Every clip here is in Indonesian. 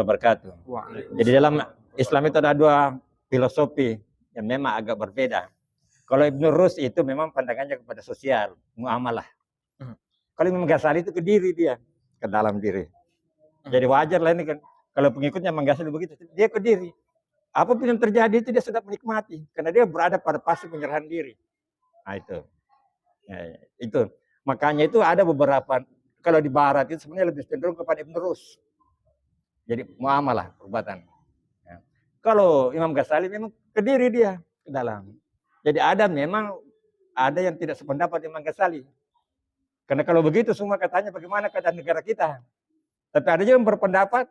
warahmatullahi wabarakatuh. Jadi dalam Islam itu ada dua filosofi yang memang agak berbeda. Kalau Ibn Rus itu memang pandangannya kepada sosial, muamalah. Kalau Imam Ghazali itu ke diri dia, ke dalam diri. Jadi wajar lah ini kan, kalau pengikutnya Imam Ghazali begitu, dia ke diri. Apapun yang terjadi itu dia sudah menikmati, karena dia berada pada fase penyerahan diri. Nah itu. Ya, itu. Makanya itu ada beberapa, kalau di barat itu sebenarnya lebih cenderung kepada Ibn Rus. Jadi muamalah, perbuatan. Ya. Kalau Imam Ghazali memang ke diri dia, ke dalam. Jadi memang ada yang tidak sependapat Imam Ghazali. Karena kalau begitu semua katanya bagaimana keadaan negara kita. Tapi ada juga yang berpendapat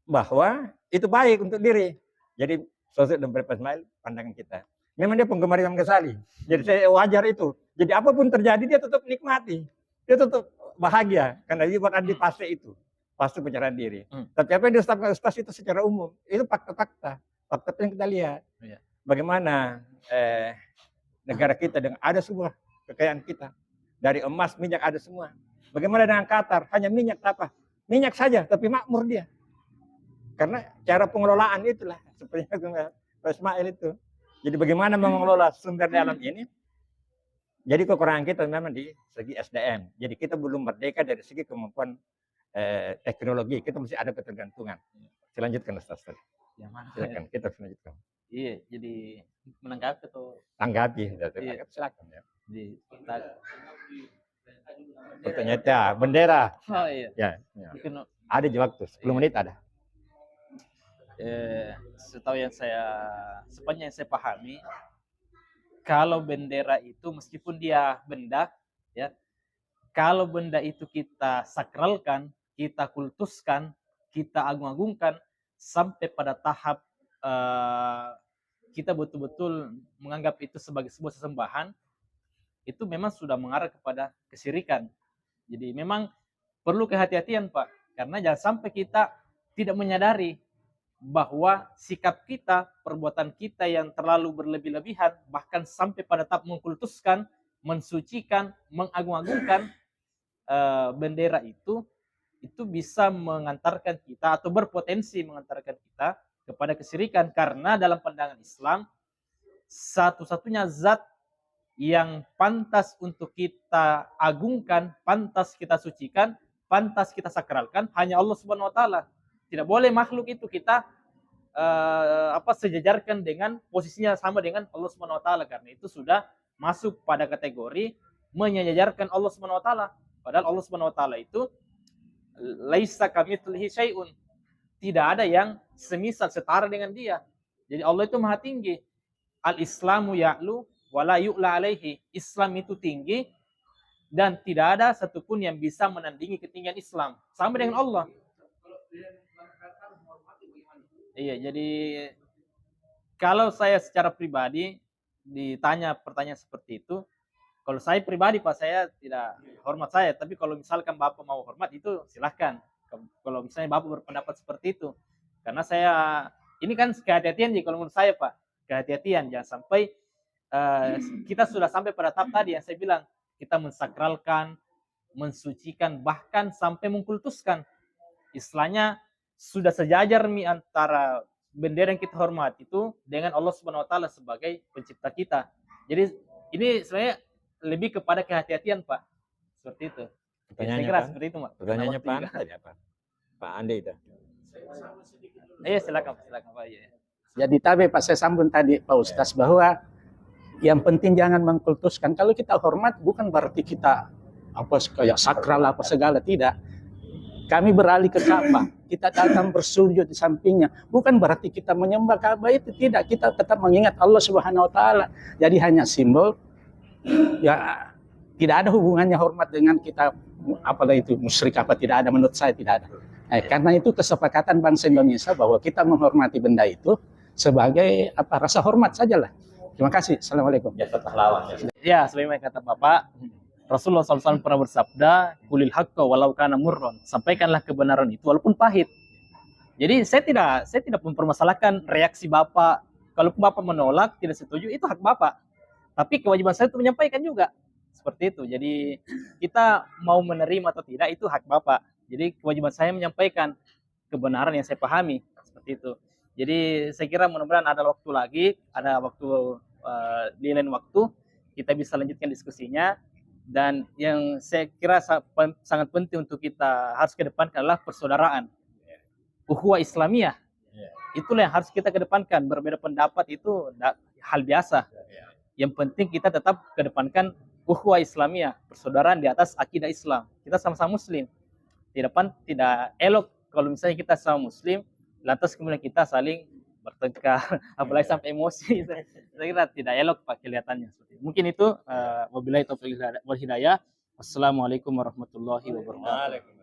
bahwa itu baik untuk diri. Jadi sosok dan Ismail pandangan kita. Memang dia penggemar Imam Ghazali. Jadi saya wajar itu. Jadi apapun terjadi dia tetap nikmati. Dia tetap bahagia karena dia berada di fase itu. Fase penyerahan diri. Tapi apa yang ditetapkan Ustaz itu secara umum. Itu fakta-fakta. Fakta yang kita lihat. Bagaimana negara kita dengan ada semua kekayaan kita. Dari emas, minyak ada semua. Bagaimana dengan Qatar? Hanya minyak apa? Minyak saja, tapi makmur dia. Karena cara pengelolaan itulah. Seperti Pak Ismail itu. Jadi bagaimana mengelola sumber daya alam ini? Jadi kekurangan kita memang di segi SDM. Jadi kita belum merdeka dari segi kemampuan teknologi. Kita mesti ada ketergantungan. Selanjutkan Ustaz. Yang mana? Silakan, kita lanjutkan. Iya, jadi menanggapi atau tanggapi. Iya. Silakan ya. Pertanyaan ya, bendera. Oh iya. Ya. Mungkin, ada di waktu 10 menit ada. Sepanjang yang saya pahami, kalau bendera itu meskipun dia benda, ya, kalau benda itu kita sakralkan, kita kultuskan, kita agung-agungkan sampai pada tahap kita betul-betul menganggap itu sebagai sebuah sesembahan, itu memang sudah mengarah kepada kesyirikan. Jadi memang perlu kehati-hatian Pak, karena jangan sampai kita tidak menyadari bahwa sikap kita, perbuatan kita yang terlalu berlebih-lebihan, bahkan sampai pada tahap mengkultuskan, mensucikan, mengagung-agungkan bendera itu bisa mengantarkan kita atau berpotensi mengantarkan kita kepada kesyirikan. Karena dalam pandangan Islam, satu-satunya zat yang pantas untuk kita agungkan, pantas kita sucikan, pantas kita sakralkan hanya Allah Subhanahu wa taala. Tidak boleh makhluk itu kita sejajarkan dengan posisinya sama dengan Allah Subhanahu wa taala, karena itu sudah masuk pada kategori menyejajarkan Allah Subhanahu wa taala. Padahal Allah Subhanahu wa taala itu laisa kamitslihi syai'un. Tidak ada yang semisal setara dengan dia. Jadi Allah itu maha tinggi. Al-Islamu ya'lu wa la yu'la alaihi. Islam itu tinggi dan tidak ada satupun yang bisa menandingi ketinggian Islam. Sama dengan Allah. Iya, jadi kalau saya secara pribadi ditanya pertanyaan seperti itu, kalau saya pribadi Pak, saya tidak hormat saya. Tapi kalau misalkan Bapak mau hormat itu silahkan. Kalau misalnya Bapak berpendapat seperti itu. Karena saya, ini kan kehati-hatian kalau menurut saya Pak. Kehati-hatian, jangan sampai kita sudah sampai pada tahap tadi yang saya bilang. Kita mensakralkan, mensucikan, bahkan sampai mengkultuskan. Istilahnya sudah sejajar antara bendera yang kita hormati itu dengan Allah Subhanahu wa taala sebagai pencipta kita. Jadi ini sebenarnya lebih kepada kehati-hatian Pak. Seperti itu. Pertanyaannya Pak? Seperti itu Pak. Pertanyaannya Pak Andi itu. Iya, silakan Pak. Iya. Jadi Pak, saya sambung tadi Pak Ustaz bahwa yang penting jangan mengkultuskan. Kalau kita hormat bukan berarti kita kayak sakral apa segala, tidak. Kami beralih ke Ka'bah, kita datang bersujud di sampingnya. Bukan berarti kita menyembah Ka'bah, itu tidak. Kita tetap mengingat Allah Subhanahu wa taala. Jadi hanya simbol, ya tidak ada hubungannya hormat dengan kita apalah itu musyrik apa, tidak ada, menurut saya tidak ada. Karena itu kesepakatan bangsa Indonesia bahwa kita menghormati benda itu sebagai rasa hormat sajalah. Terima kasih. Assalamualaikum. Ya, sebagaimana kata Bapak, Rasulullah SAW pernah bersabda, "Qulil haqqa walau kana murran." Sampaikanlah kebenaran itu walaupun pahit. Jadi saya tidak mempermasalahkan reaksi Bapak. Kalau Bapak menolak, tidak setuju, itu hak Bapak. Tapi kewajiban saya itu menyampaikan juga. Seperti itu. Jadi kita mau menerima atau tidak itu hak Bapak. Jadi kewajiban saya menyampaikan. kebenaran yang saya pahami seperti itu. Jadi saya kira mudah-mudahan ada waktu lagi, ada waktu di lain waktu kita bisa lanjutkan diskusinya. Dan yang saya kira sangat penting untuk kita harus kedepankan adalah persaudaraan, ukhuwah Islamiyah. Itulah yang harus kita kedepankan. Berbeda pendapat itu hal biasa. Yang penting kita tetap kedepankan ukhuwah Islamiyah, persaudaraan di atas akidah Islam. Kita sama-sama Muslim. Tidak elok kalau misalnya kita sama Muslim, lantas kemudian kita saling bertengkar, apalagi sampai emosi. Saya kira tidak elok Pak kelihatannya. Mungkin itu wabillahi taufiq wal hidayah. Wassalamualaikum warahmatullahi wabarakatuh.